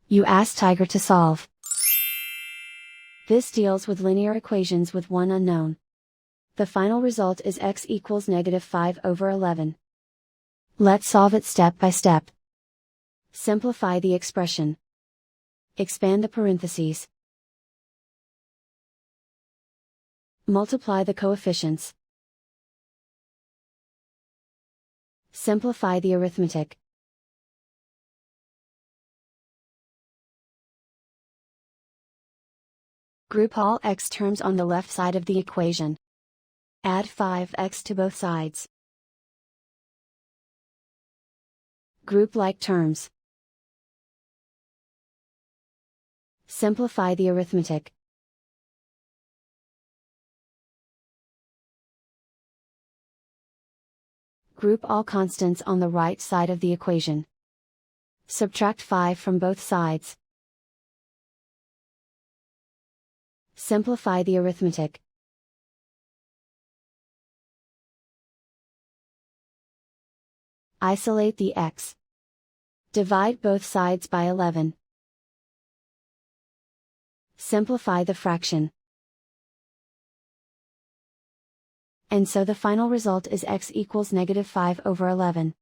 You ask Tiger to solve. This deals with linear equations with one unknown. The final result is x equals -5/11. Let's solve it step by step. Simplify the expression. Expand the parentheses. Multiply the coefficients. Simplify the arithmetic. Group all x terms on the left side of the equation. Add 5x to both sides. Group like terms. Simplify the arithmetic. Group all constants on the right side of the equation. Subtract 5 from both sides. Simplify the arithmetic. Isolate the x. Divide both sides by 11. Simplify the fraction. And so the final result is x equals -5/11.